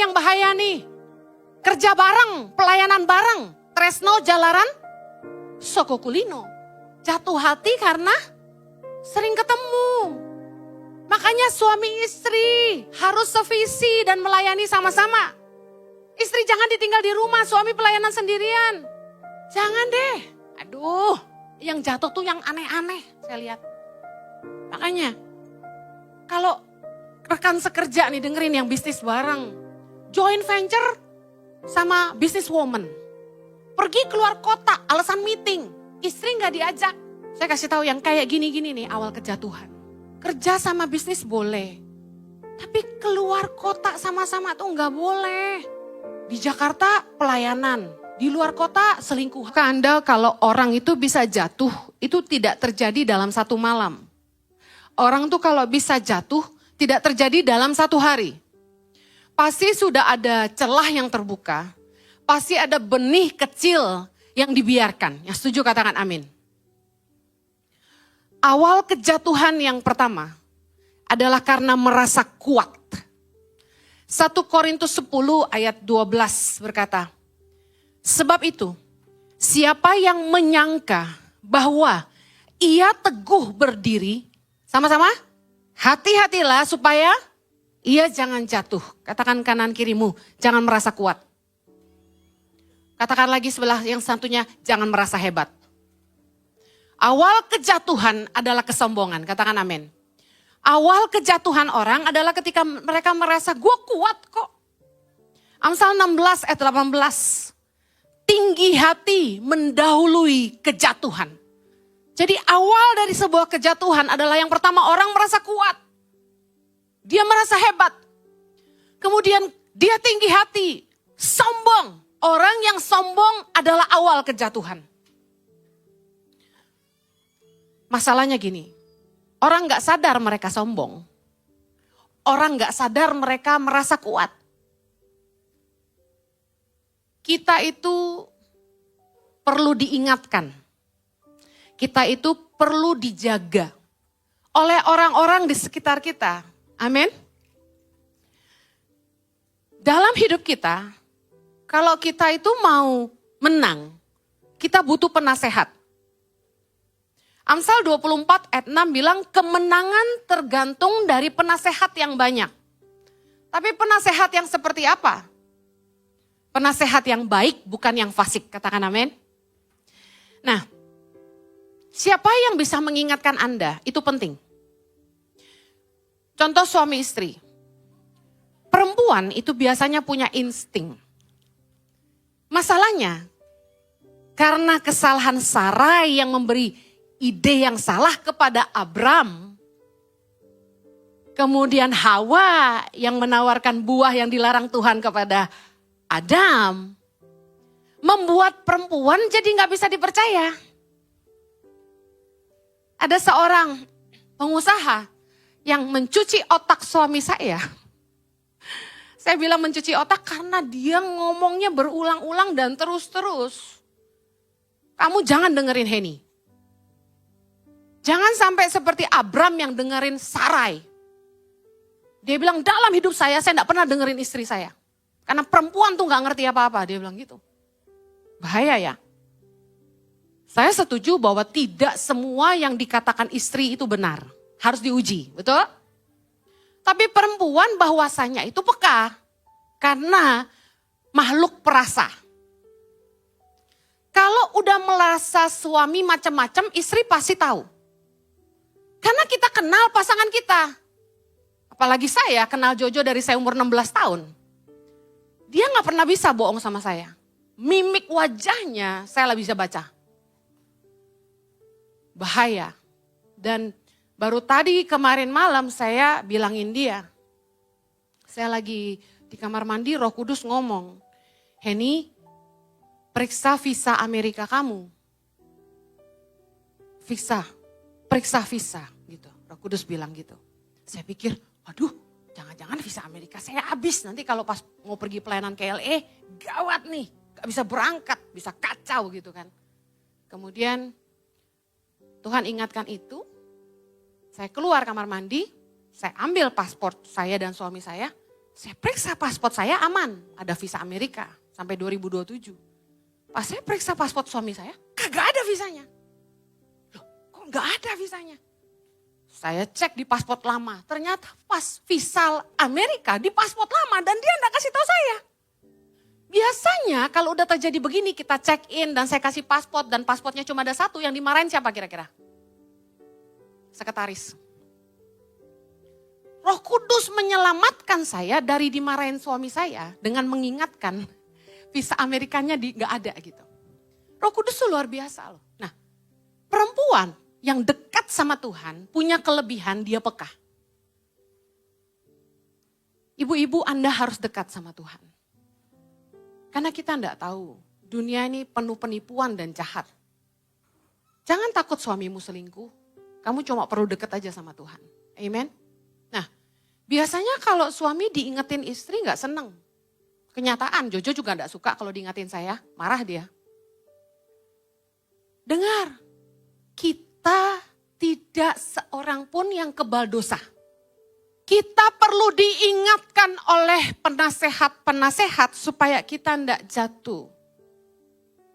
yang bahaya nih. Kerja bareng, pelayanan bareng. Tresno Jalaran, Soko Kulino. Jatuh hati karena sering ketemu. Makanya suami istri harus sevisi dan melayani sama-sama. Istri jangan ditinggal di rumah, suami pelayanan sendirian. Jangan deh. Aduh, yang jatuh tuh yang aneh-aneh saya lihat. Makanya kalau rekan sekerja nih dengerin yang bisnis bareng. Joint venture sama business woman. Pergi keluar kota, alasan meeting. Istri gak diajak. Saya kasih tahu yang kayak gini-gini nih awal kejatuhan. Kerja sama bisnis boleh. Tapi keluar kota sama-sama tuh gak boleh. Di Jakarta pelayanan. Di luar kota selingkuh. Anda kalau orang itu bisa jatuh, itu tidak terjadi dalam satu malam. Orang tuh kalau bisa jatuh, tidak terjadi dalam satu hari. Pasti sudah ada celah yang terbuka. Pasti ada benih kecil yang dibiarkan. Yang setuju katakan amin. Awal kejatuhan yang pertama adalah karena merasa kuat. 1 Korintus 10 ayat 12 berkata, sebab itu siapa yang menyangka bahwa ia teguh berdiri, sama-sama, hati-hatilah supaya ia jangan jatuh. Katakan kanan kirimu, jangan merasa kuat. Katakan lagi sebelah yang satunya, jangan merasa hebat. Awal kejatuhan adalah kesombongan, katakan amin. Awal kejatuhan orang adalah ketika mereka merasa gue kuat kok. Amsal 16 ayat 18. Tinggi hati mendahului kejatuhan. Jadi awal dari sebuah kejatuhan adalah yang pertama orang merasa kuat. Dia merasa hebat. Kemudian dia tinggi hati, sombong. Orang yang sombong adalah awal kejatuhan. Masalahnya gini, orang gak sadar mereka sombong. Orang gak sadar mereka merasa kuat. Kita itu perlu diingatkan. Kita itu perlu dijaga oleh orang-orang di sekitar kita. Amin. Dalam hidup kita, kalau kita itu mau menang, kita butuh penasehat. Amsal 24 ayat 6 bilang kemenangan tergantung dari penasehat yang banyak. Tapi penasehat yang seperti apa? Penasehat yang baik bukan yang fasik, katakan amin. Nah, siapa yang bisa mengingatkan Anda? Itu penting. Contoh suami istri. Perempuan itu biasanya punya insting. Masalahnya, karena kesalahan Sarai yang memberi ide yang salah kepada Abram. Kemudian Hawa yang menawarkan buah yang dilarang Tuhan kepada Adam. Membuat perempuan jadi gak bisa dipercaya. Ada seorang pengusaha yang mencuci otak suami saya. Saya bilang mencuci otak karena dia ngomongnya berulang-ulang dan terus-terus. Kamu jangan dengerin Henny. Jangan sampai seperti Abram yang dengerin Sarai. Dia bilang dalam hidup saya gak pernah dengerin istri saya. Karena perempuan tuh gak ngerti apa-apa, dia bilang gitu. Bahaya ya. Saya setuju bahwa tidak semua yang dikatakan istri itu benar. Harus diuji, betul? Tapi perempuan bahwasanya itu peka. Karena makhluk perasa. Kalau udah merasa suami macam-macam, istri pasti tahu. Karena kita kenal pasangan kita. Apalagi saya kenal Jojo dari saya umur 16 tahun. Dia gak pernah bisa bohong sama saya. Mimik wajahnya saya lah bisa baca. Bahaya. Dan baru tadi kemarin malam saya bilangin dia. Saya lagi di kamar mandi, Roh Kudus ngomong. Henny, periksa visa Amerika kamu. Periksa visa gitu. Roh Kudus bilang gitu. Saya pikir, waduh, jangan-jangan visa Amerika saya habis. Nanti kalau pas mau pergi pelayanan ke LA, gawat nih. Gak bisa berangkat, bisa kacau gitu kan. Kemudian Tuhan ingatkan itu. Saya keluar kamar mandi, saya ambil paspor saya dan suami saya Saya periksa paspor saya aman, ada visa Amerika sampai 2027. Pas saya periksa paspor suami saya, kagak ada visanya. Loh, kok gak ada visanya? Saya cek di paspor lama, ternyata pas visa Amerika di paspor lama dan dia gak kasih tahu saya. Biasanya kalau udah terjadi begini kita check in dan saya kasih paspor dan paspornya cuma ada satu, yang dimarahin siapa kira-kira? Sekretaris. Roh Kudus menyelamatkan saya dari dimarahin suami saya dengan mengingatkan visa Amerikanya gak ada gitu. Roh Kudus itu luar biasa loh. Nah, perempuan yang dekat sama Tuhan punya kelebihan, dia peka. Ibu-ibu, Anda harus dekat sama Tuhan. Karena kita enggak tahu, dunia ini penuh penipuan dan jahat. Jangan takut suamimu selingkuh, kamu cuma perlu dekat aja sama Tuhan. Amen. Nah, biasanya kalau suami diingetin istri gak seneng. Kenyataan, Jojo juga gak suka kalau diingetin saya, marah dia. Dengar, kita tidak seorang pun yang kebal dosa. Kita perlu diingatkan oleh penasehat-penasehat supaya kita tidak jatuh.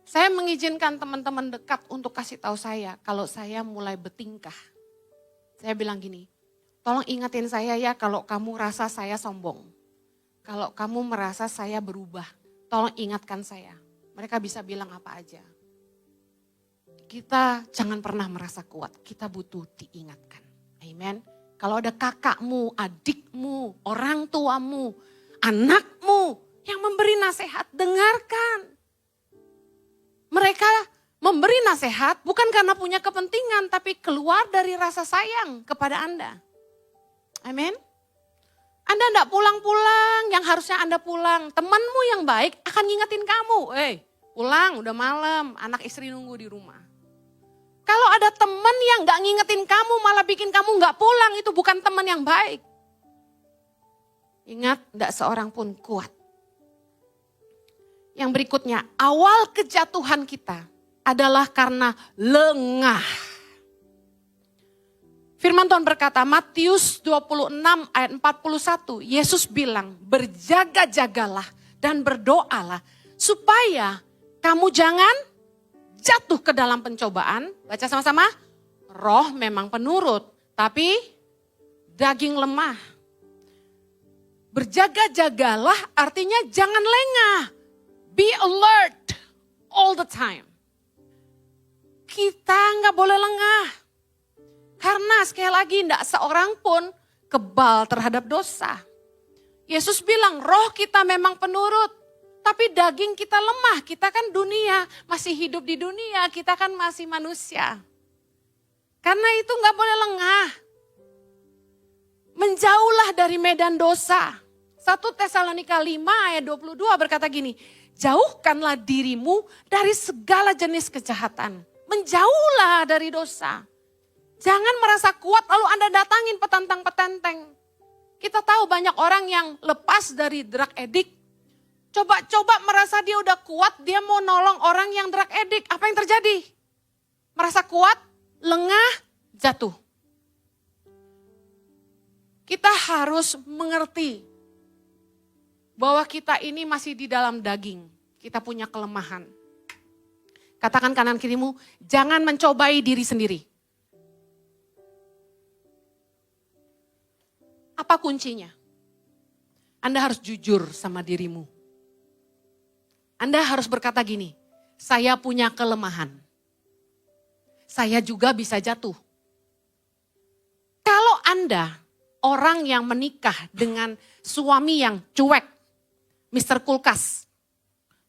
Saya mengizinkan teman-teman dekat untuk kasih tahu saya kalau saya mulai bertingkah. Saya bilang gini, tolong ingatin saya ya kalau kamu rasa saya sombong. Kalau kamu merasa saya berubah, tolong ingatkan saya. Mereka bisa bilang apa aja. Kita jangan pernah merasa kuat, kita butuh diingatkan. Amen. Kalau ada kakakmu, adikmu, orang tuamu, anakmu yang memberi nasihat, dengarkan. Mereka memberi nasihat bukan karena punya kepentingan, tapi keluar dari rasa sayang kepada Anda. Amin. Anda enggak pulang-pulang, yang harusnya Anda pulang. Temanmu yang baik akan ngingetin kamu. Pulang, udah malam, anak istri nunggu di rumah. Kalau ada teman yang gak ngingetin kamu, malah bikin kamu gak pulang, itu bukan teman yang baik. Ingat, gak seorang pun kuat. Yang berikutnya, awal kejatuhan kita adalah karena lengah. Firman Tuhan berkata, Matius 26 ayat 41, Yesus bilang, berjaga-jagalah dan berdoalah supaya kamu jangan jatuh ke dalam pencobaan. Baca sama-sama. Roh memang penurut, tapi daging lemah. Berjaga-jagalah artinya jangan lengah. Be alert all the time. Kita nggak boleh lengah. Karena sekali lagi tidak seorang pun kebal terhadap dosa. Yesus bilang roh kita memang penurut. Tapi daging kita lemah, kita kan dunia, masih hidup di dunia, kita kan masih manusia. Karena itu gak boleh lengah. Menjauhlah dari medan dosa. 1 Tesalonika 5 ayat 22 berkata gini, jauhkanlah dirimu dari segala jenis kejahatan. Menjauhlah dari dosa. Jangan merasa kuat lalu Anda datangin petantang-petenteng. Kita tahu banyak orang yang lepas dari drug addict. Coba-coba merasa dia udah kuat, dia mau nolong orang yang drug addict. Apa yang terjadi? Merasa kuat, lengah, jatuh. Kita harus mengerti bahwa kita ini masih di dalam daging. Kita punya kelemahan. Katakan kanan kirimu, jangan mencobai diri sendiri. Apa kuncinya? Anda harus jujur sama dirimu. Anda harus berkata gini, saya punya kelemahan. Saya juga bisa jatuh. Kalau Anda orang yang menikah dengan suami yang cuek, Mr. Kulkas,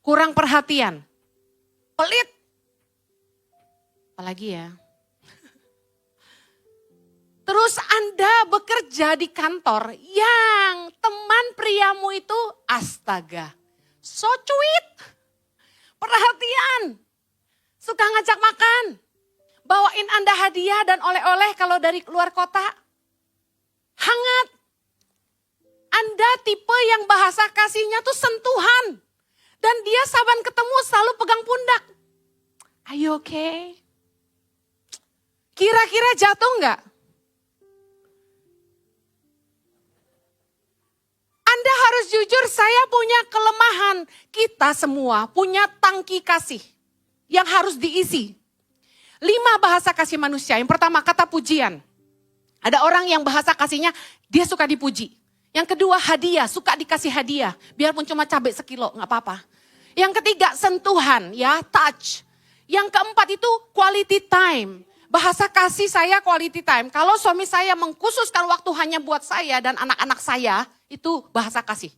kurang perhatian, pelit, apalagi ya. Terus Anda bekerja di kantor yang teman priamu itu astaga. So sweet, perhatian, suka ngajak makan, bawain Anda hadiah dan oleh-oleh kalau dari luar kota. Hangat, Anda tipe yang bahasa kasihnya tuh sentuhan. Dan dia saban ketemu selalu pegang pundak. Are you okay? Kira-kira jatuh enggak? Anda harus jujur, saya punya kelemahan. Kita semua punya tangki kasih yang harus diisi. 5 bahasa kasih manusia. Yang pertama, kata pujian. Ada orang yang bahasa kasihnya, dia suka dipuji. Yang kedua, hadiah, suka dikasih hadiah. Biarpun cuma cabai sekilo, gak apa-apa. Yang ketiga, sentuhan, ya, touch. Yang keempat itu quality time. Bahasa kasih saya quality time. Kalau suami saya mengkhususkan waktu hanya buat saya dan anak-anak saya, itu bahasa kasih.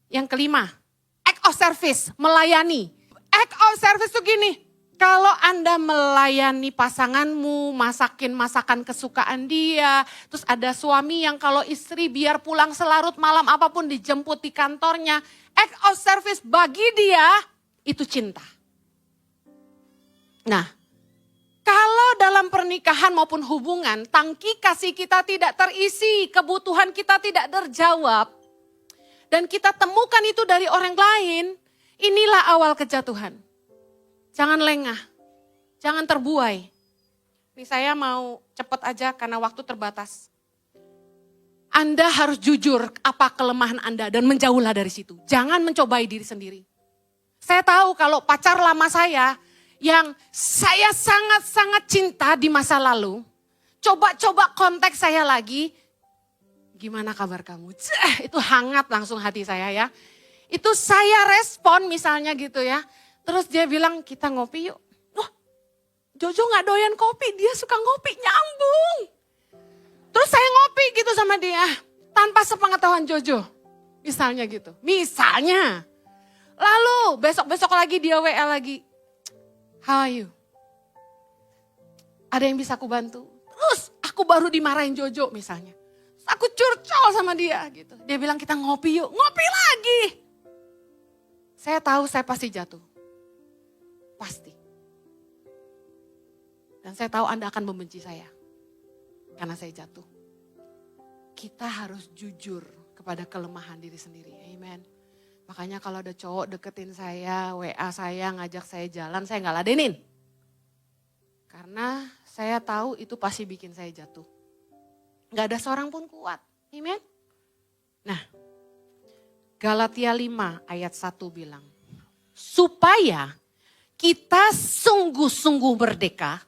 Yang kelima, act of service, melayani. Act of service itu gini. Kalau Anda melayani pasanganmu, masakin masakan kesukaan dia, terus ada suami yang kalau istri biar pulang selarut malam apapun dijemput di kantornya, act of service bagi dia itu cinta. Nah, kalau dalam pernikahan maupun hubungan, tangki kasih kita tidak terisi, kebutuhan kita tidak terjawab, dan kita temukan itu dari orang lain, inilah awal kejatuhan. Jangan lengah, jangan terbuai. Ini saya mau cepat aja karena waktu terbatas. Anda harus jujur apa kelemahan Anda dan menjauhlah dari situ. Jangan mencobai diri sendiri. Saya tahu kalau pacar lama saya yang saya sangat-sangat cinta di masa lalu, coba-coba kontak saya lagi, gimana kabar kamu? Itu hangat langsung hati saya ya. Itu saya respon misalnya gitu ya. Terus dia bilang kita ngopi yuk. Wah, Jojo gak doyan kopi, dia suka ngopi, nyambung. Terus saya ngopi gitu sama dia, tanpa sepengetahuan Jojo. Misalnya gitu, misalnya. Lalu besok-besok lagi dia WA lagi. How are you? Ada yang bisa aku bantu? Terus aku baru dimarahin Jojo misalnya. Terus aku curcol sama dia gitu. Dia bilang kita ngopi yuk, ngopi lagi. Saya tahu saya pasti jatuh. Pasti. Dan saya tahu Anda akan membenci saya. Karena saya jatuh. Kita harus jujur kepada kelemahan diri sendiri. Amen. Makanya kalau ada cowok deketin saya, WA saya, ngajak saya jalan, saya gak ladenin. Karena saya tahu itu pasti bikin saya jatuh. Gak ada seorang pun kuat. Amen. Nah, Galatia 5 ayat 1 bilang. Supaya kita sungguh-sungguh merdeka,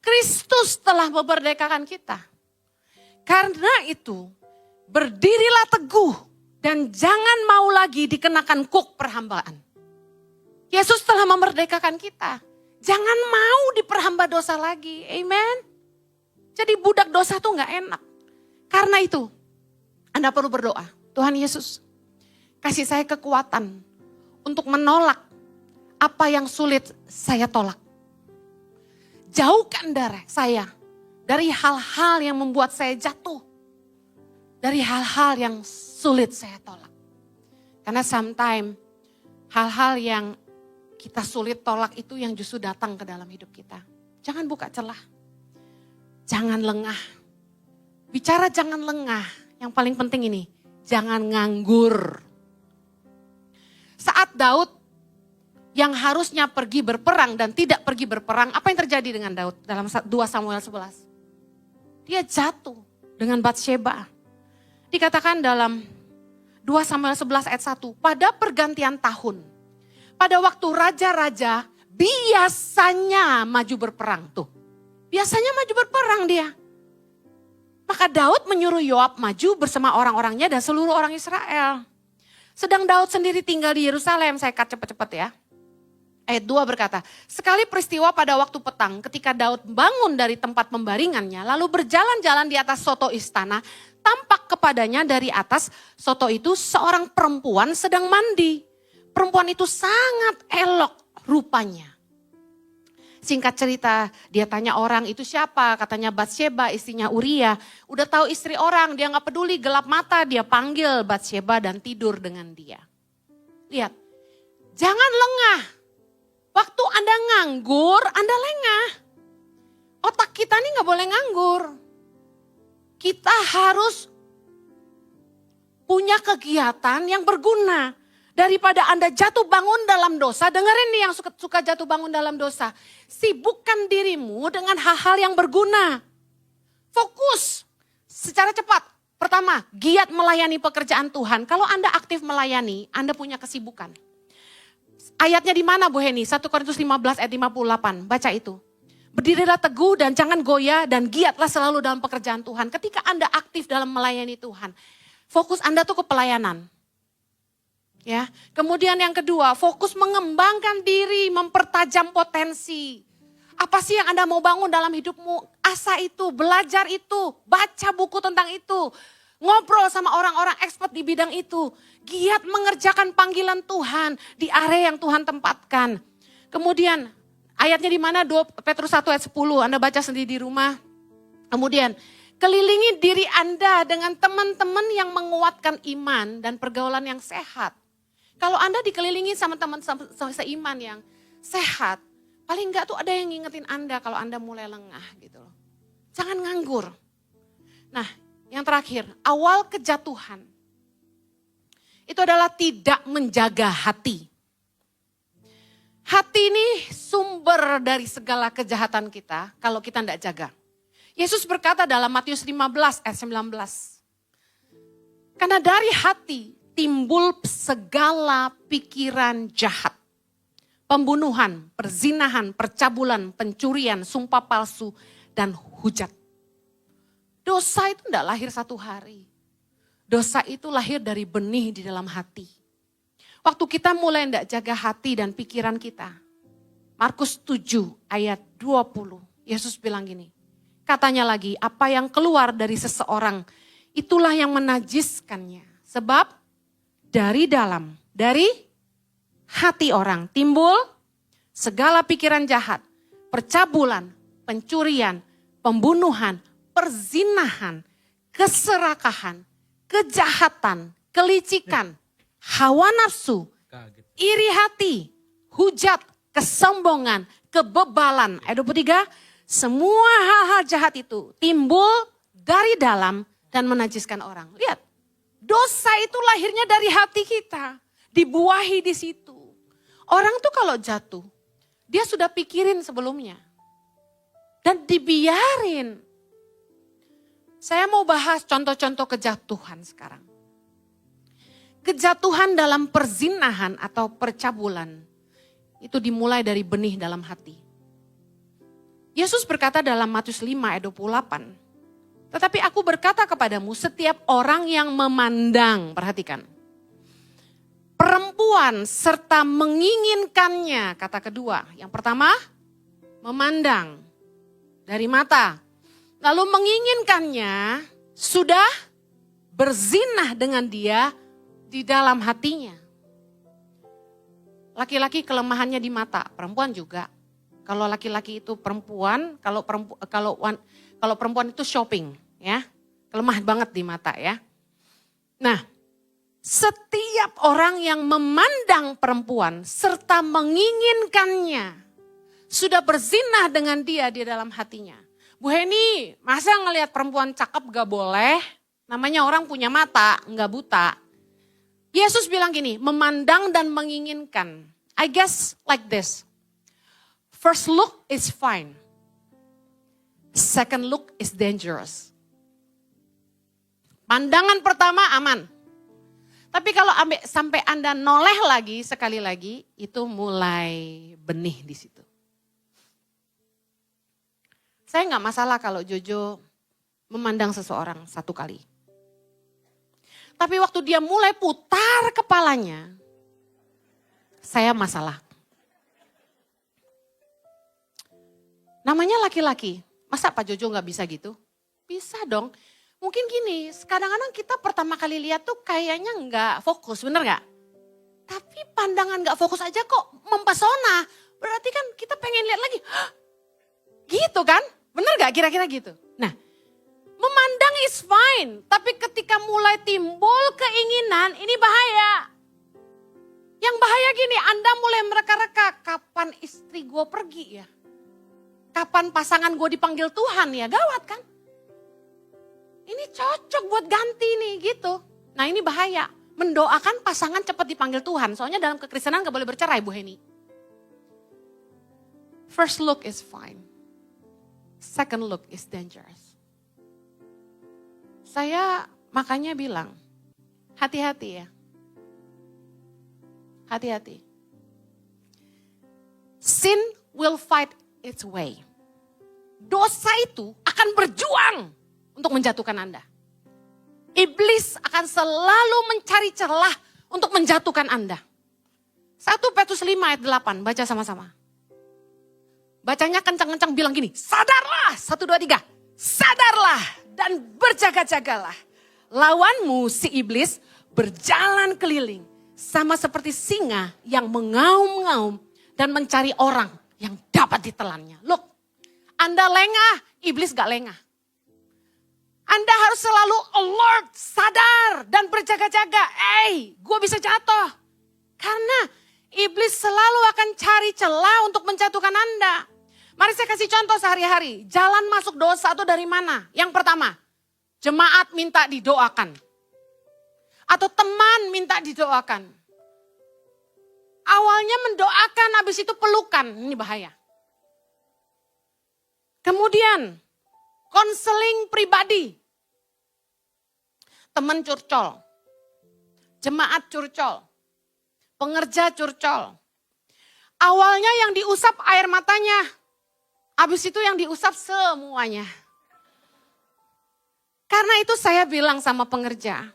Kristus telah memerdekakan kita. Karena itu, berdirilah teguh dan jangan mau lagi dikenakan kuk perhambaan. Yesus telah memerdekakan kita. Jangan mau diperhamba dosa lagi. Amen. Jadi budak dosa tuh gak enak. Karena itu, Anda perlu berdoa. Tuhan Yesus, kasih saya kekuatan untuk menolak apa yang sulit saya tolak. Jauhkan saya dari hal-hal yang membuat saya jatuh. Dari hal-hal yang sulit saya tolak. Karena sometimes hal-hal yang kita sulit tolak itu yang justru datang ke dalam hidup kita. Jangan buka celah. Jangan lengah. Bicara jangan lengah. Yang paling penting ini, jangan nganggur. Saat Daud yang harusnya pergi berperang dan tidak pergi berperang, apa yang terjadi dengan Daud dalam 2 Samuel 11? Dia jatuh dengan Batsheba. Dikatakan dalam 2 Samuel 11 ayat 1, pada pergantian tahun, pada waktu raja-raja biasanya maju berperang tuh. Biasanya maju berperang dia. Maka Daud menyuruh Yoab maju bersama orang-orangnya dan seluruh orang Israel. Sedang Daud sendiri tinggal di Yerusalem, saya cut cepet-cepet ya. Ayat 2 berkata, sekali peristiwa pada waktu petang ketika Daud bangun dari tempat pembaringannya lalu berjalan-jalan di atas soto istana, tampak kepadanya dari atas soto itu seorang perempuan sedang mandi. Perempuan itu sangat elok rupanya. Singkat cerita, dia tanya orang itu siapa, katanya Batsheba istrinya Uria. Udah tahu istri orang, dia gak peduli gelap mata, dia panggil Batsheba dan tidur dengan dia. Lihat, jangan lengah. Waktu Anda nganggur, Anda lengah. Otak kita ini gak boleh nganggur. Kita harus punya kegiatan yang berguna. Daripada Anda jatuh bangun dalam dosa, dengerin nih yang suka jatuh bangun dalam dosa. Sibukkan dirimu dengan hal-hal yang berguna. Fokus secara cepat. pertama, giat melayani pekerjaan Tuhan. Kalau Anda aktif melayani, Anda punya kesibukan. Ayatnya di mana Bu Heni? 1 Korintus 15 ayat 58, baca itu. Berdirilah teguh dan jangan goyah dan giatlah selalu dalam pekerjaan Tuhan. Ketika Anda aktif dalam melayani Tuhan, fokus Anda tuh ke pelayanan. Ya. Kemudian yang kedua, fokus mengembangkan diri, mempertajam potensi. Apa sih yang Anda mau bangun dalam hidupmu? Asah itu, belajar itu, baca buku tentang itu. Ngobrol sama orang-orang expert di bidang itu. Giat mengerjakan panggilan Tuhan di area yang Tuhan tempatkan. Kemudian ayatnya di mana? 2 Petrus 1 ayat 10, Anda baca sendiri di rumah. Kemudian kelilingi diri Anda dengan teman-teman yang menguatkan iman dan pergaulan yang sehat. Kalau Anda dikelilingi sama teman seiman yang sehat, paling enggak tuh ada yang ngingetin Anda kalau Anda mulai lengah gitu loh. Jangan nganggur. Nah, yang terakhir, awal kejatuhan. Itu adalah tidak menjaga hati. Hati ini sumber dari segala kejahatan kita kalau kita tidak jaga. Yesus berkata dalam Matius 15 ayat 19. Karena dari hati timbul segala pikiran jahat. Pembunuhan, perzinahan, percabulan, pencurian, sumpah palsu, dan hujat. Dosa itu tidak lahir satu hari. Dosa itu lahir dari benih di dalam hati. Waktu kita mulai tidak jaga hati dan pikiran kita. Markus 7 ayat 20. Yesus bilang gini. Katanya lagi, apa yang keluar dari seseorang, itulah yang menajiskannya. Sebab dari dalam, dari hati orang timbul segala pikiran jahat, percabulan, pencurian, pembunuhan, perzinahan, keserakahan, kejahatan, kelicikan, hawa nafsu, iri hati, hujat, kesombongan, kebebalan. Ayat 23, semua hal-hal jahat itu timbul dari dalam dan menajiskan orang. Lihat, dosa itu lahirnya dari hati kita, dibuahi di situ. Orang tuh kalau jatuh, dia sudah pikirin sebelumnya. Dan dibiarin. Saya mau bahas contoh-contoh kejatuhan sekarang. Kejatuhan dalam perzinahan atau percabulan itu dimulai dari benih dalam hati. Yesus berkata dalam Matius 5 ayat 28. Tetapi aku berkata kepadamu, setiap orang yang memandang, perhatikan. Perempuan serta menginginkannya, kata kedua. Yang pertama, memandang dari mata. Lalu menginginkannya, sudah berzinah dengan dia di dalam hatinya. Laki-laki kelemahannya di mata, perempuan juga. Kalau laki-laki itu perempuan, kalau perempuan itu shopping, ya, lemah banget di mata, ya. Nah, setiap orang yang memandang perempuan serta menginginkannya sudah berzinah dengan dia di dalam hatinya. Bu Heni, masa ngelihat perempuan cakep gak boleh? Namanya orang punya mata, gak buta. Yesus bilang gini, memandang dan menginginkan. I guess like this. First look is fine. Second look is dangerous. Pandangan pertama aman. Tapi kalau sampai Anda noleh lagi, sekali lagi, itu mulai benih di situ. Saya nggak masalah kalau Jojo memandang seseorang satu kali. Tapi waktu dia mulai putar kepalanya, saya masalah. Namanya laki-laki, masa Pak Jojo nggak bisa gitu? Bisa dong. Mungkin gini, kadang-kadang kita pertama kali lihat tuh kayaknya nggak fokus, bener nggak? Tapi pandangan nggak fokus aja kok mempesona. Berarti kan kita pengen lihat lagi. Hah, gitu kan? Bener nggak kira-kira gitu? Nah, memandang is fine. Tapi ketika mulai timbul keinginan, ini bahaya. Yang bahaya gini, Anda mulai mereka-reka, kapan istri gue pergi ya? Kapan pasangan gue dipanggil Tuhan ya, gawat kan? Ini cocok buat ganti nih gitu. Nah ini bahaya, mendoakan pasangan cepat dipanggil Tuhan. Soalnya dalam kekristenan gak boleh bercerai Bu Heni. First look is fine. Second look is dangerous. Saya Makanya bilang, hati-hati ya. Hati-hati. Sin will fight its way. Dosa itu akan berjuang untuk menjatuhkan Anda. Iblis akan selalu mencari celah untuk menjatuhkan Anda. 1 Petrus 5 ayat 8, baca sama-sama. Bacanya kencang-kencang bilang gini, sadarlah, 1, 2, 3. Sadarlah dan berjaga-jagalah. Lawanmu si iblis berjalan keliling. Sama seperti singa yang mengaum-ngaum dan mencari orang yang dapat ditelannya. Look, Anda lengah, iblis gak lengah. Anda harus selalu alert, sadar dan berjaga-jaga. Gue bisa jatuh. Karena iblis selalu akan cari celah untuk menjatuhkan Anda. Mari saya kasih contoh sehari-hari. Jalan masuk dosa itu dari mana? Yang pertama, jemaat minta didoakan. Atau teman minta didoakan. Awalnya mendoakan, habis itu pelukan. Ini bahaya. Kemudian, konseling pribadi. Teman curcol. Jemaat curcol. Pengerja curcol. Awalnya yang diusap air matanya. Habis itu yang diusap semuanya. Karena itu saya bilang sama pengerja.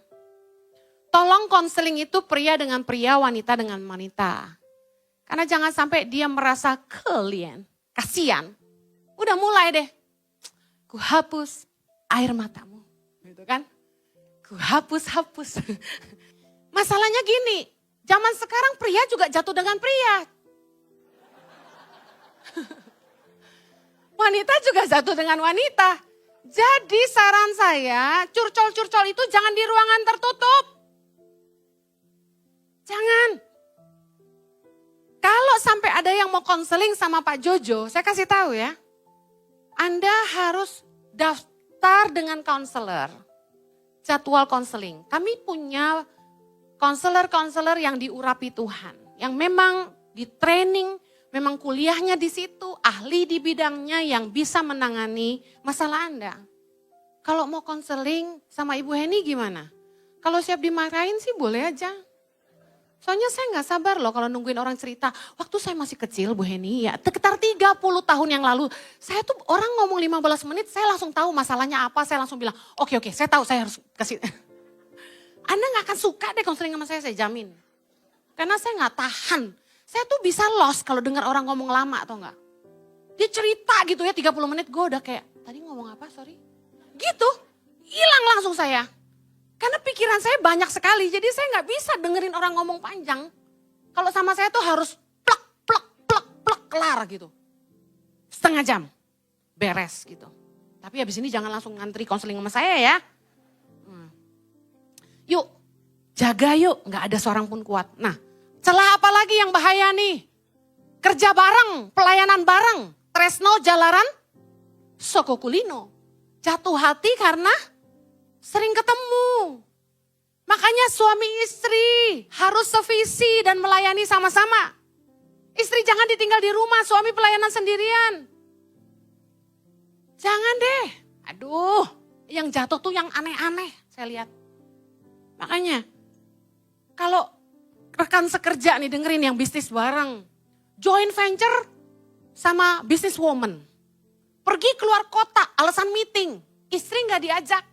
Tolong konseling itu pria dengan pria, wanita dengan wanita. Karena jangan sampai dia merasa kasihan. Udah mulai deh. Ku hapus air matamu. Gitu kan. Ku hapus. Masalahnya gini. Zaman sekarang pria juga jatuh dengan pria. Wanita juga jatuh dengan wanita. Jadi saran saya, curcol-curcol itu jangan di ruangan tertutup. Jangan. Kalau sampai ada yang mau konseling sama Pak Jojo, saya kasih tahu ya. Anda harus daftar dengan konselor. Jadwal konseling. Kami punya konselor-konselor yang diurapi Tuhan. Yang memang di training, memang kuliahnya di situ, ahli di bidangnya yang bisa menangani masalah Anda. Kalau mau konseling sama Ibu Heni gimana? Kalau siap dimarahin sih boleh aja. Soalnya saya gak sabar loh kalau nungguin orang cerita. Waktu saya masih kecil Bu Heni ya, sekitar 30 tahun yang lalu. Saya tuh orang ngomong 15 menit, saya langsung tahu masalahnya apa. Saya langsung bilang, oke, saya tahu saya harus kasih. Anda gak akan suka deh konseling sama saya jamin. Karena saya gak tahan. Saya tuh bisa lost kalau dengar orang ngomong lama atau enggak. Dia cerita gitu ya 30 menit, gue udah kayak, tadi ngomong apa sorry? Gitu, hilang langsung saya. Karena pikiran saya banyak sekali, jadi saya gak bisa dengerin orang ngomong panjang. Kalau sama saya tuh harus plek, kelar gitu. Setengah jam, beres gitu. Tapi habis ini jangan langsung ngantri konseling sama saya ya. Yuk, jaga yuk, gak ada seorang pun kuat. Nah, celah apa lagi yang bahaya nih? Kerja bareng, pelayanan bareng, tresno jalaran, sokokulino. Jatuh hati karena sering ketemu. Makanya suami istri harus sevisi dan melayani sama-sama. Istri jangan ditinggal di rumah, suami pelayanan sendirian. Jangan deh. Aduh, yang jatuh tuh yang aneh-aneh saya lihat. Makanya, kalau rekan sekerja nih dengerin yang bisnis bareng. Joint venture sama business woman. Pergi keluar kota, alasan meeting. Istri gak diajak.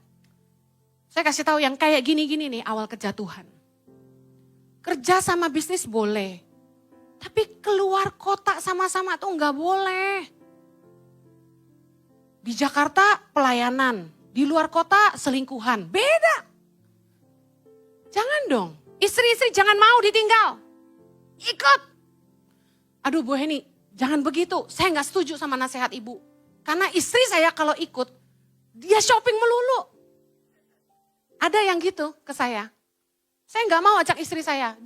Saya kasih tahu yang kayak gini-gini nih awal kejatuhan. Kerja sama bisnis boleh. Tapi keluar kota sama-sama tuh gak boleh. Di Jakarta pelayanan. Di luar kota selingkuhan. Beda. Jangan dong. Istri-istri jangan mau ditinggal. Ikut. Aduh Bu Heni, jangan begitu. Saya gak setuju sama nasihat ibu. Karena istri saya kalau ikut, dia shopping melulu. Ada yang gitu ke saya. Saya gak mau ajak istri saya.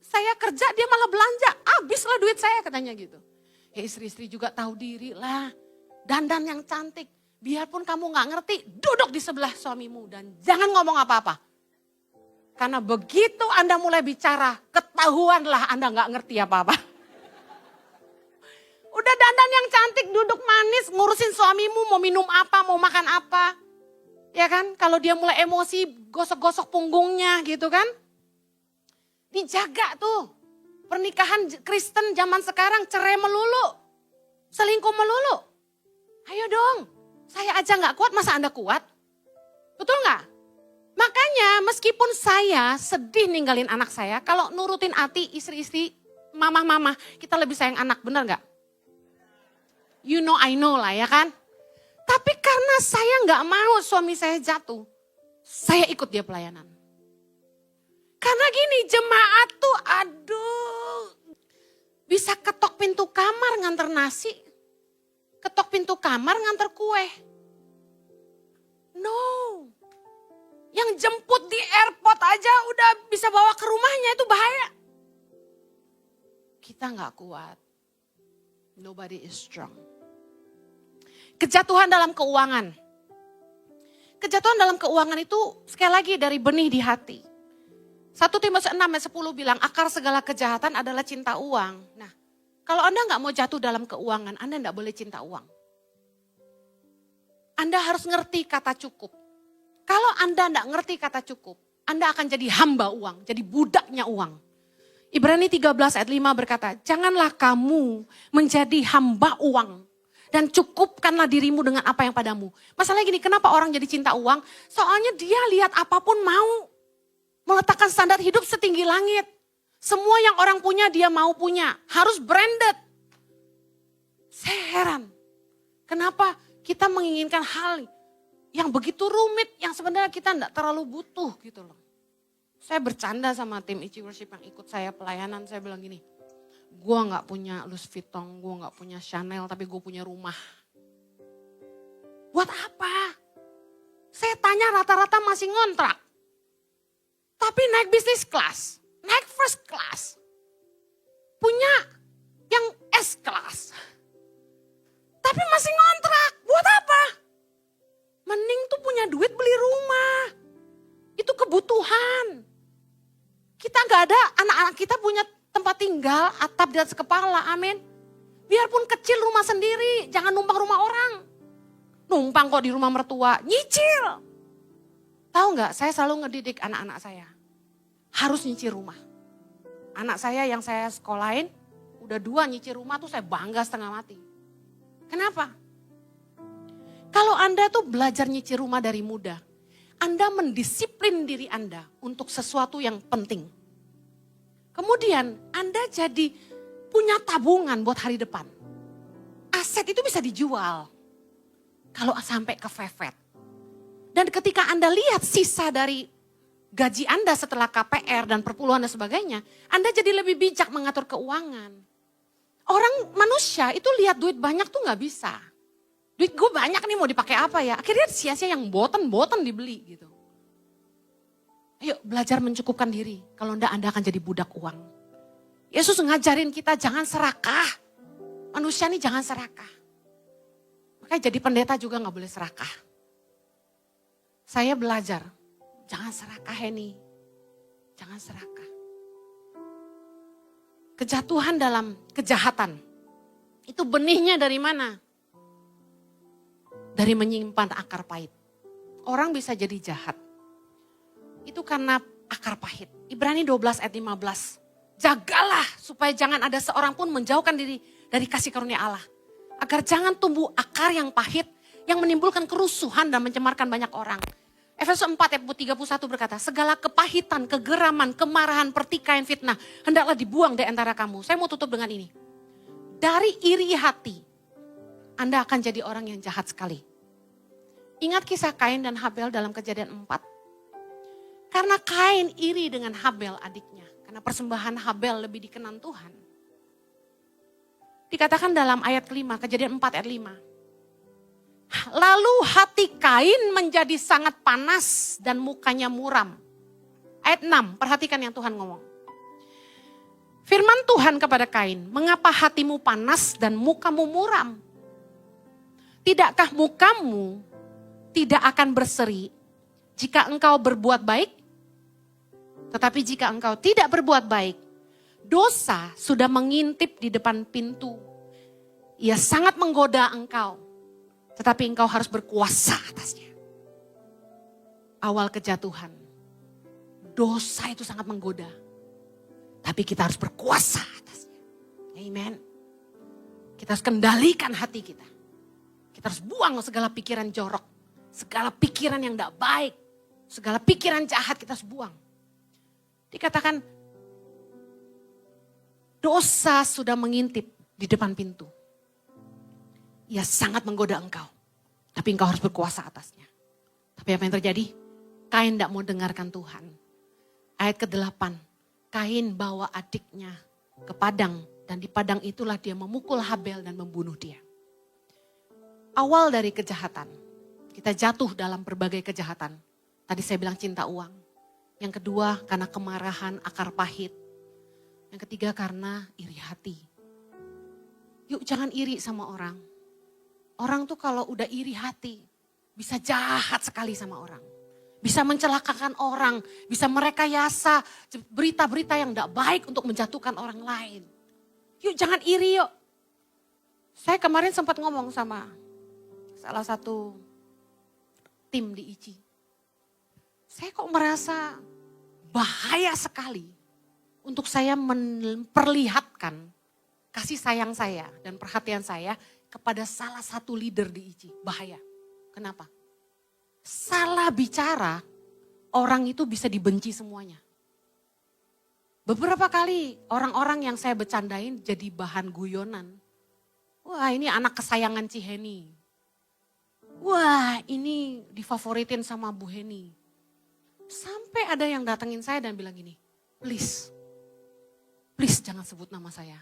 Saya kerja, dia malah belanja. Habislah duit saya katanya gitu. Ya istri-istri juga tahu diri lah. Dandan yang cantik. Biarpun kamu gak ngerti, duduk di sebelah suamimu. Dan jangan ngomong apa-apa. Karena begitu Anda mulai bicara, ketahuanlah Anda gak ngerti apa-apa. Udah dandan yang cantik, duduk manis, ngurusin suamimu mau minum apa, mau makan apa. Ya Ya kan? Kalau dia mulai emosi, gosok-gosok punggungnya gitu kan. Dijaga tuh. Pernikahan Kristen zaman sekarang cerai melulu. Selingkuh melulu. Ayo dong. Saya aja gak kuat, masa Anda kuat? Betul gak? Makanya meskipun saya sedih ninggalin anak saya, kalau nurutin hati istri-istri, mama-mama, kita lebih sayang anak, benar gak? You know I know lah ya kan. Tapi karena saya gak mau suami saya jatuh, saya ikut dia pelayanan. Karena gini, jemaat tuh aduh, bisa ketok pintu kamar nganter nasi, ketok pintu kamar nganter kue. No, yang jemput di airport aja udah bisa bawa ke rumahnya, itu bahaya. Kita gak kuat. Nobody is strong. Kejatuhan dalam keuangan. Kejatuhan dalam keuangan itu sekali lagi dari benih di hati. 1 Timotius 6 ayat 10 bilang akar segala kejahatan adalah cinta uang. Nah, kalau Anda gak mau jatuh dalam keuangan, Anda gak boleh cinta uang. Anda harus ngerti kata cukup. Kalau Anda gak ngerti kata cukup, Anda akan jadi hamba uang, jadi budaknya uang. Ibrani 13 ayat 5 berkata, janganlah kamu menjadi hamba uang. Dan cukupkanlah dirimu dengan apa yang padamu. Masalahnya gini, kenapa orang jadi cinta uang? Soalnya dia lihat apapun mau. Meletakkan standar hidup setinggi langit. Semua yang orang punya dia mau punya. Harus branded. Saya heran. Kenapa kita menginginkan hal yang begitu rumit. Yang sebenarnya kita tidak terlalu butuh gitu loh. Saya bercanda sama tim Ichi Worship yang ikut saya pelayanan. Saya bilang gini. Gue gak punya Louis Vuitton, gue gak punya Chanel, tapi gue punya rumah. Buat apa? Saya tanya rata-rata masih ngontrak. Tapi naik business class, naik first class. Punya yang S class. Tapi masih ngontrak, buat apa? Mending tuh punya duit beli rumah. Itu kebutuhan. Kita gak ada, anak-anak kita punya tempat tinggal, atap di atas kepala, amin. Biarpun kecil rumah sendiri, jangan numpang rumah orang. Numpang kok di rumah mertua, nyicil. Tahu nggak? Saya selalu ngedidik anak-anak saya. Harus nyicil rumah. Anak saya yang saya sekolahin, udah 2 nyicil rumah tuh saya bangga setengah mati. Kenapa? Kalau Anda tuh belajar nyicil rumah dari muda, Anda mendisiplin diri Anda untuk sesuatu yang penting. Kemudian Anda jadi punya tabungan buat hari depan. Aset itu bisa dijual. Kalau sampai kefefet. Dan ketika Anda lihat sisa dari gaji Anda setelah KPR dan perpuluhan dan sebagainya. Anda jadi lebih bijak mengatur keuangan. Orang manusia itu lihat duit banyak tuh gak bisa. Duit gue banyak nih mau dipakai apa ya. Akhirnya sia-sia yang boten-boten dibeli gitu. Ayo belajar mencukupkan diri. Kalau enggak Anda akan jadi budak uang. Yesus ngajarin kita jangan serakah. Manusia ini jangan serakah. Makanya jadi pendeta juga gak boleh serakah. Saya belajar. Jangan serakah ini. Jangan serakah. Kejatuhan dalam kejahatan. Itu benihnya dari mana? Dari menyimpan akar pahit. Orang bisa jadi jahat. Itu karena akar pahit. Ibrani 12 ayat 15. Jagalah supaya jangan ada seorang pun menjauhkan diri dari kasih karunia Allah. Agar jangan tumbuh akar yang pahit yang menimbulkan kerusuhan dan mencemarkan banyak orang. Efesus 4 ayat 31 berkata, segala kepahitan, kegeraman, kemarahan, pertikaian, fitnah, hendaklah dibuang dari antara kamu. Saya mau tutup dengan ini. Dari iri hati, Anda akan jadi orang yang jahat sekali. Ingat kisah Kain dan Habel dalam Kejadian 4? Karena Kain iri dengan Habel adiknya. Karena persembahan Habel lebih dikenan Tuhan. Dikatakan dalam ayat kelima, Kejadian 4 ayat 5. Lalu hati Kain menjadi sangat panas dan mukanya muram. Ayat 6, perhatikan yang Tuhan ngomong. Firman Tuhan kepada Kain, mengapa hatimu panas dan mukamu muram? Tidakkah mukamu tidak akan berseri jika engkau berbuat baik? Tetapi jika engkau tidak berbuat baik, dosa sudah mengintip di depan pintu. Ia sangat menggoda engkau, tetapi engkau harus berkuasa atasnya. awal kejatuhan. Dosa itu sangat menggoda. Tapi kita harus berkuasa atasnya. Amen. Kita harus kendalikan hati kita. Kita harus buang segala pikiran jorok. Segala pikiran yang tidak baik. Segala pikiran jahat kita harus buang. Dikatakan dosa sudah mengintip di depan pintu. Ia sangat menggoda engkau. Tapi engkau harus berkuasa atasnya. Tapi apa yang terjadi? Kain tidak mau dengarkan Tuhan. Ayat ke-8. Kain bawa adiknya ke padang. Dan di padang itulah dia memukul Habel dan membunuh dia. Awal dari kejahatan. Kita jatuh dalam berbagai kejahatan. Tadi saya bilang cinta uang. Yang kedua karena kemarahan, akar pahit. Yang ketiga karena iri hati. Yuk jangan iri sama orang. Orang tuh kalau udah iri hati, bisa jahat sekali sama orang. Bisa mencelakakan orang, bisa merekayasa berita-berita yang tidak baik untuk menjatuhkan orang lain. Yuk jangan iri yuk. Saya kemarin sempat ngomong sama salah satu tim di ICI. Saya kok merasa bahaya sekali untuk saya memperlihatkan kasih sayang saya dan perhatian saya kepada salah satu leader di ICI. Bahaya. Kenapa? Salah bicara, orang itu bisa dibenci semuanya. Beberapa kali orang-orang yang saya bercandain jadi bahan guyonan. Wah ini anak kesayangan Ciheni. Wah ini difavoritin sama Bu Heni. Sampai ada yang datengin saya dan bilang gini, please jangan sebut nama saya.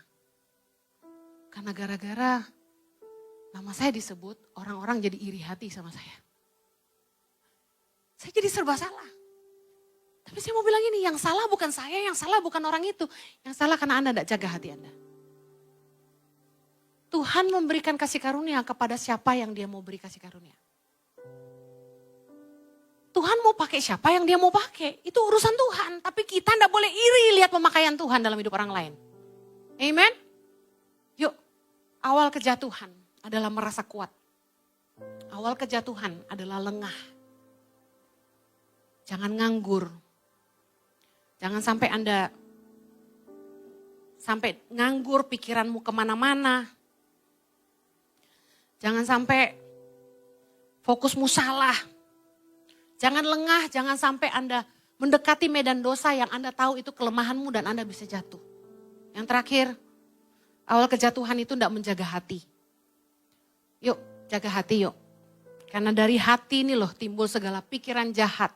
Karena gara-gara nama saya disebut, orang-orang jadi iri hati sama saya. Saya jadi serba salah. Tapi saya mau bilang ini, yang salah bukan saya, yang salah bukan orang itu. Yang salah karena Anda tidak jaga hati Anda. Tuhan memberikan kasih karunia kepada siapa yang dia mau beri kasih karunia. Tuhan mau pakai siapa yang dia mau pakai. Itu urusan Tuhan. Tapi kita tidak boleh iri lihat pemakaian Tuhan dalam hidup orang lain. Amen. Yuk, awal kejatuhan adalah merasa kuat. Awal kejatuhan adalah lengah. Jangan nganggur. Jangan sampai Anda nganggur pikiranmu kemana-mana. Jangan sampai fokusmu salah. Jangan lengah, jangan sampai Anda mendekati medan dosa yang Anda tahu itu kelemahanmu dan Anda bisa jatuh. Yang terakhir, awal kejatuhan itu tidak menjaga hati. Yuk, jaga hati yuk. Karena dari hati ini loh timbul segala pikiran jahat.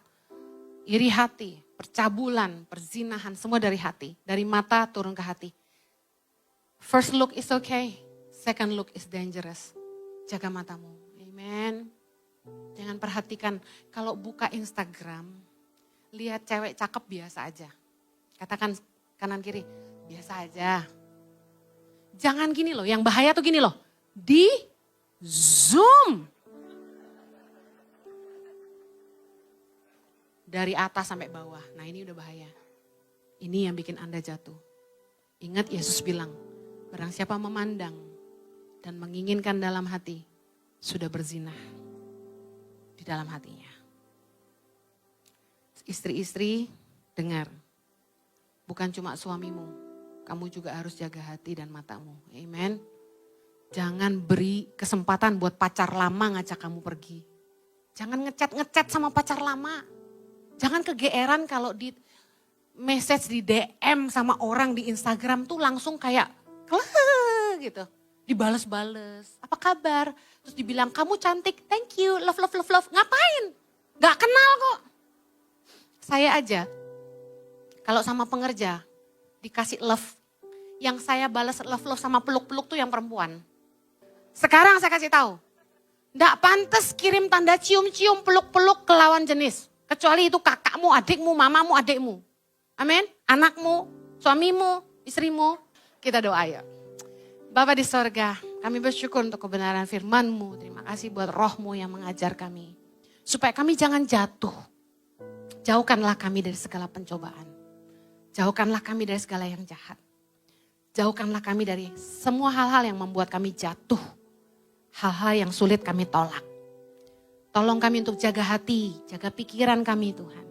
Iri hati, percabulan, perzinahan, semua dari hati. Dari mata turun ke hati. First look is okay, second look is dangerous. Jaga matamu, amen. Jangan perhatikan, kalau buka Instagram, lihat cewek cakep biasa aja. Katakan kanan kiri, biasa aja. Jangan gini loh, yang bahaya tuh gini loh. Di zoom. Dari atas sampai bawah, nah ini udah bahaya. Ini yang bikin Anda jatuh. Ingat Yesus bilang, barang siapa memandang dan menginginkan dalam hati, sudah berzinah di dalam hatinya. Istri-istri, dengar. Bukan cuma suamimu, kamu juga harus jaga hati dan matamu. Amen. Jangan beri kesempatan buat pacar lama ngajak kamu pergi. Jangan ngechat sama pacar lama. Jangan kegeeran kalau di message di DM sama orang di Instagram tuh langsung kayak gitu. Dibales-bales, apa kabar? Terus dibilang kamu cantik, thank you, love. Ngapain? Gak kenal kok. Saya aja, kalau sama pengerja dikasih love. Yang saya balas love sama peluk-peluk tuh yang perempuan. Sekarang saya kasih tahu, gak pantas kirim tanda cium-cium peluk-peluk ke lawan jenis. Kecuali itu kakakmu, adikmu, mamamu, adikmu. Amin. Anakmu, suamimu, istrimu. Kita doa ya. Bapa di sorga, kami bersyukur untuk kebenaran firman-Mu. Terima kasih buat roh-Mu yang mengajar kami. Supaya kami jangan jatuh. Jauhkanlah kami dari segala pencobaan. Jauhkanlah kami dari segala yang jahat. Jauhkanlah kami dari semua hal-hal yang membuat kami jatuh. Hal-hal yang sulit kami tolak. Tolong kami untuk jaga hati, jaga pikiran kami Tuhan.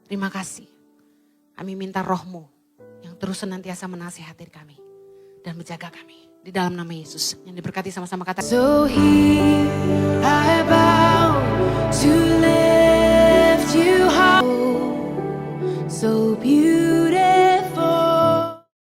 Terima kasih. Kami minta roh-Mu yang terus senantiasa menasihati kami dan menjaga kami. Di dalam nama Yesus yang diberkati sama-sama kata. So here I